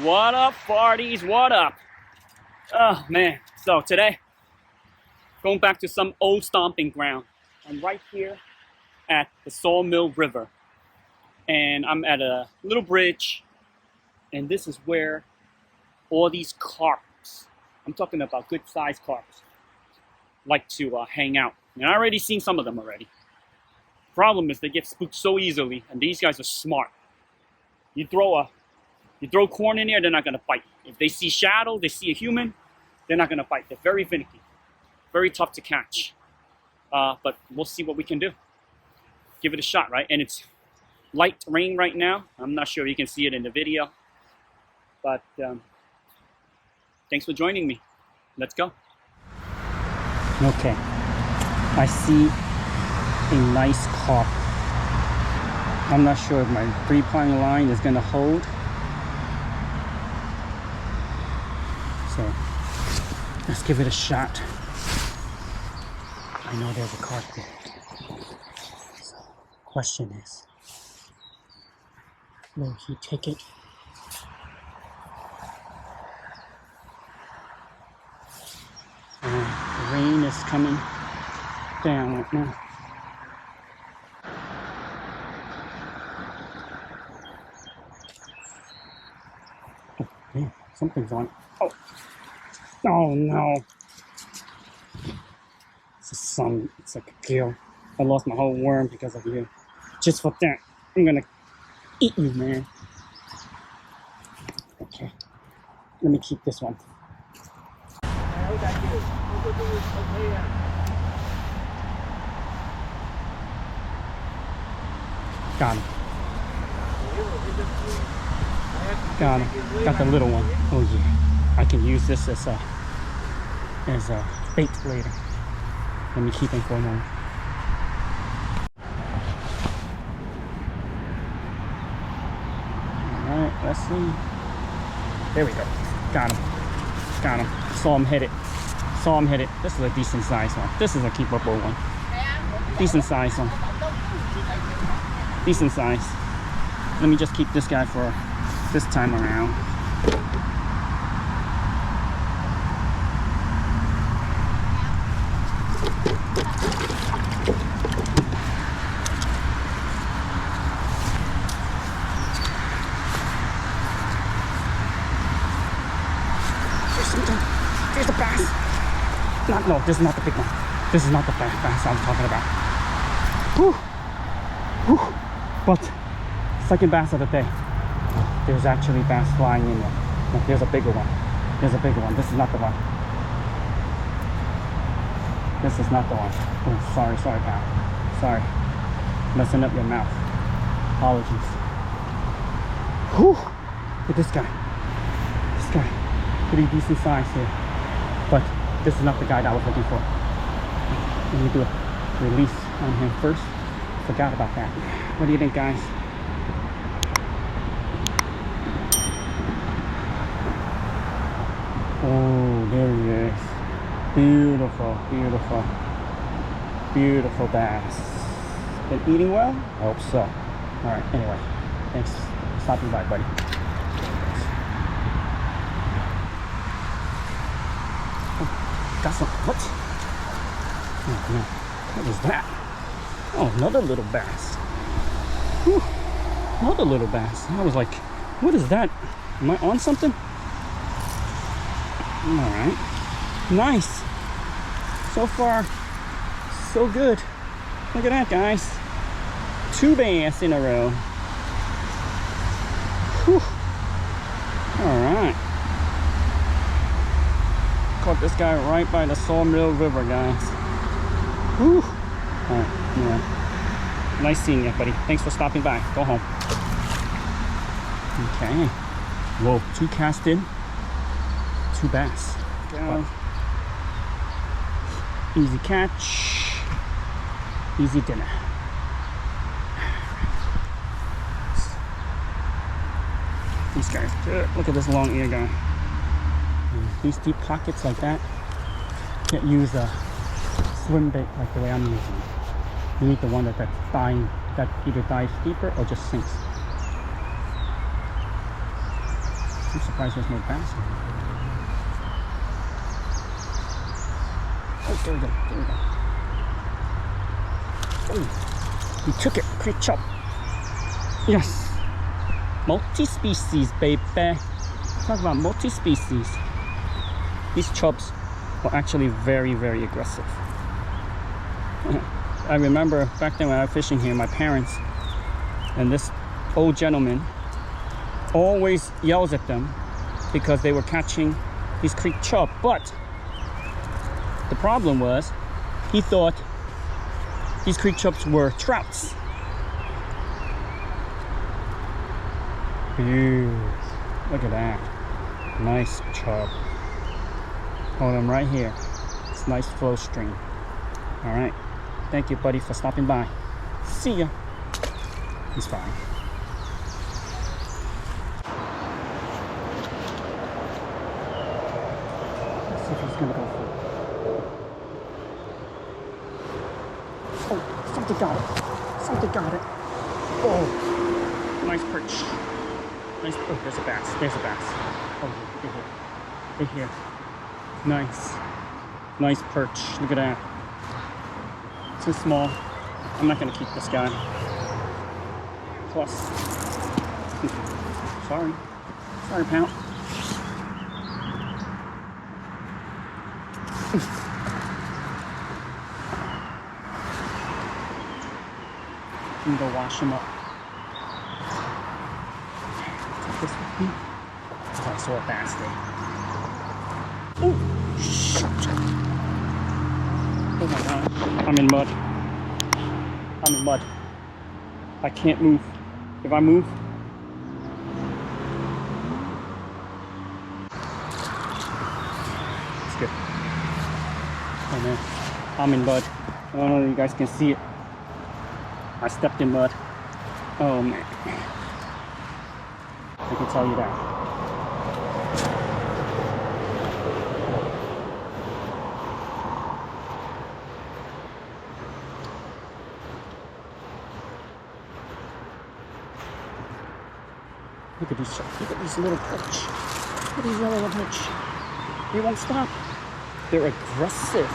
What up, farties? What up? Oh man, so today going back to some old stomping ground. I'm right here at the Sawmill River, and I'm at a little bridge, and this is where all these carps, I'm talking about good sized carps, like to hang out. And I already seen some of them already. Problem is they get spooked so easily, and these guys are smart. You throw corn in there, they're not gonna bite. If they see shadow, they see a human, they're not gonna bite. They're very finicky, very tough to catch. But we'll see what we can do. Give it a shot, right? And it's light rain right now. I'm not sure if you can see it in the video, but thanks for joining me. Let's go. Okay, I see a nice carp. I'm not sure if my 3-prong line is gonna hold. So let's give it a shot. I know there's a carp there. So question is, will he take it? The rain is coming down right now. Oh man, something's on. Oh no. It's like a kill. I lost my whole worm because of you. Just for that, I'm gonna eat you, man. Okay, let me keep this one. Got him. Got him. Got the little one. Oh yeah. I can use this as a bait later. Let me keep him for a moment. Alright, let's see. There we go. Got him. Got him. Saw him hit it. Saw him hit it. This is a decent size one. This is a keepable one. Decent size one. Decent size. Let me just keep this guy for this time around. Here's the bass. No, this is not the big one. This is not the bass I'm talking about. Whew. Whew. But second bass of the day. There's actually bass flying in there. No, there's a bigger one. There's a bigger one. This is not the one. This is not the one. Oh, sorry, pal. Sorry. Messing up your mouth. Apologies. Whew. Look at this guy. This guy. Pretty decent size here. But this is not the guy that I was looking for. Let me do a release on him first. Forgot about that. What do you think, guys? Oh, there he is. Beautiful, beautiful, beautiful bass. Been eating well? I hope so. Alright, anyway. Thanks for stopping by, buddy. Oh, got some. What? Oh, no. What was that? Oh, another little bass. Whew. Another little bass. I was like, what is that? Am I on something? Alright. Nice. So far, so good. Look at that, guys. 2 bass in a row. Whew. Alright. Caught this guy right by the Sawmill River, guys. Whew. Alright, yeah. Nice seeing you, buddy. Thanks for stopping by. Go home. Okay. Whoa, 2 cast in. 2 bass. Go. Easy catch. Easy dinner. These guys. Look at this long ear guy. These deep pockets like that. Can't use a swim bait like the way I'm using it. You need the one that's dying, that either dives deeper or just sinks. I'm surprised there's no bass here. Oh, there we go. There we go. Oh, he took it. Great chop. Yes. Multi-species, baby. Talk about multi-species. These chubs were actually very, very aggressive. I remember back then when I was fishing here, my parents and this old gentleman always yells at them because they were catching these creek chub. But the problem was he thought these creek chubs were trouts. Ew, look at that. Nice chub. Hold them right here. It's a nice flow stream. All right. Thank you, buddy, for stopping by. See ya. He's fine. Let's see if he's gonna go for it. Oh, something got it. Something got it. Oh, nice perch. Nice. Oh, there's a bass. There's a bass. Oh, they're here. They're here. Nice. Nice perch. Look at that. Too small. I'm not gonna keep this guy. Plus. Sorry. Sorry, pal. You can go wash him up. Take this with me. It's also a bass day. Oh, shoot. Oh my god. I'm in mud. I'm in mud. I can't move. If I move, it's good. Oh man, I'm in mud. I don't know if you guys can see it. I stepped in mud. Oh man. I can tell you that. Look at these little perch. Look at these little perch. They won't stop. They're aggressive.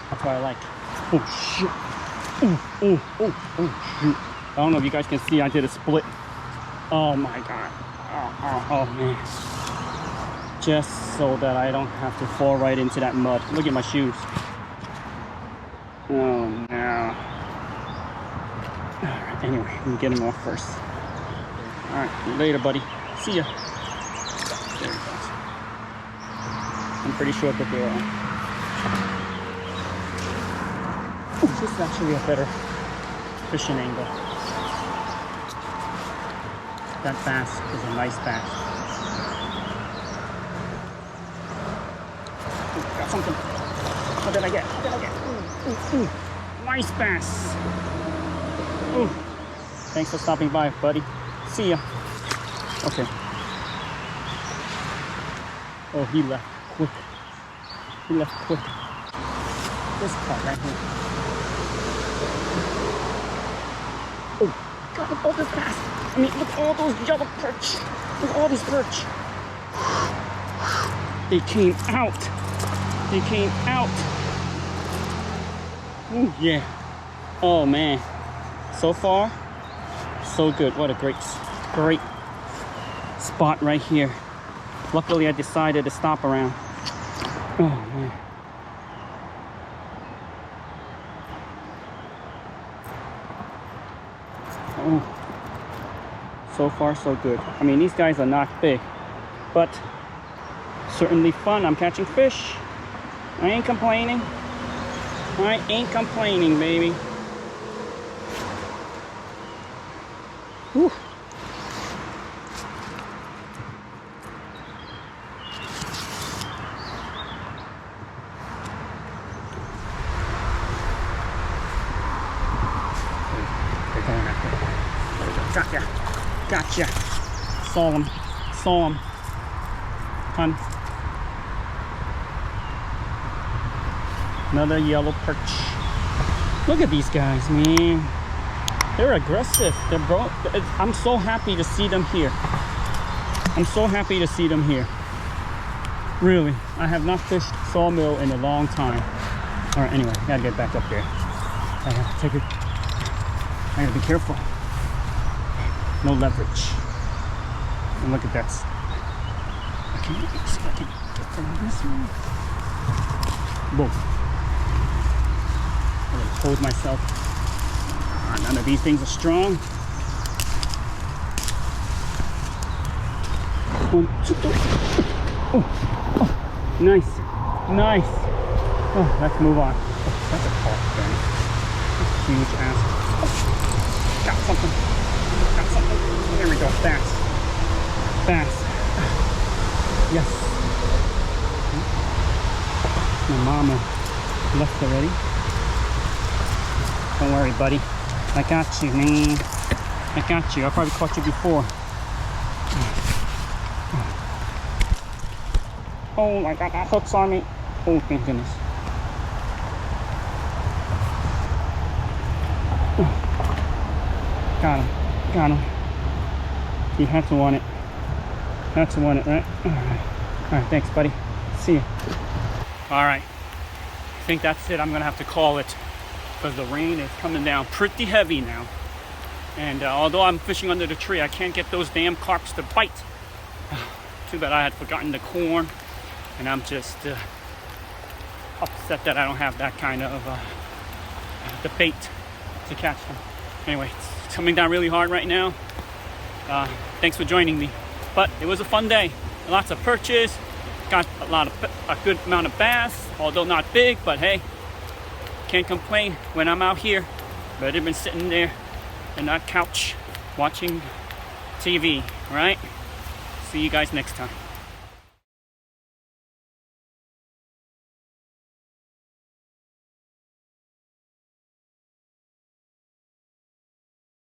That's what I like. Oh shit. Oh shoot. I don't know if you guys can see, I did a split. Oh my god. Oh man. Just so that I don't have to fall right into that mud. Look at my shoes. Oh no. Alright, anyway, we can get him off first. Alright, later, buddy. See ya. There he goes. I'm pretty sure that they're this is actually a better fishing angle. That bass is a nice bass. Ooh, got something. What did I get? What did I get? Ooh. Nice bass. Ooh. Thanks for stopping by, buddy. See ya. Okay. Oh, he left quick. He left quick. This part right here. Oh, got all this bass. I mean, look at all those yellow perch. Look at all these perch. They came out. They came out. Ooh, yeah. Oh man. So far, so good. What a great spot right here. Luckily, I decided to stop around. Oh man. Oh. So far, so good. I mean, these guys are not big, but certainly fun. I'm catching fish. I ain't complaining. I ain't complaining, baby. Whew. They're going after it. There we go. Gotcha. Gotcha. Saw him. Saw him. Hun. Another yellow perch. Look at these guys, man. They're aggressive. I'm so happy to see them here. I'm so happy to see them here. Really, I have not fished Sawmill in a long time. All right, anyway, I gotta get back up there. I gotta take it. I gotta be careful. No leverage. And look at that. Okay, see if I can get from this one. Boom. I'm gonna hold myself. None of these things are strong. 1, 2, 3. Oh, nice, nice. Oh, let's move on. Oh, that's a carp thing. That's a huge ass. Oh, got something. Got something. There we go. Bass. Bass. Yes. My mama left already. Don't worry, buddy. I got you, man. I got you. I probably caught you before. Oh my god, that hook's on me. Oh, thank goodness. Got him. Got him. You have to want it. Had to want it, right? Alright. Alright, thanks, buddy. See ya. Alright. I think that's it. I'm going to have to call it, because the rain is coming down pretty heavy now. And although I'm fishing under the tree, I can't get those damn carps to bite. Too bad I had forgotten the corn. And I'm just upset that I don't have that kind of the bait to catch them. Anyway, it's coming down really hard right now. Thanks for joining me. But it was a fun day. Lots of perches. Got a good amount of bass, although not big, but hey, can't complain when I'm out here. Better than sitting there on that couch watching TV, right? See you guys next time.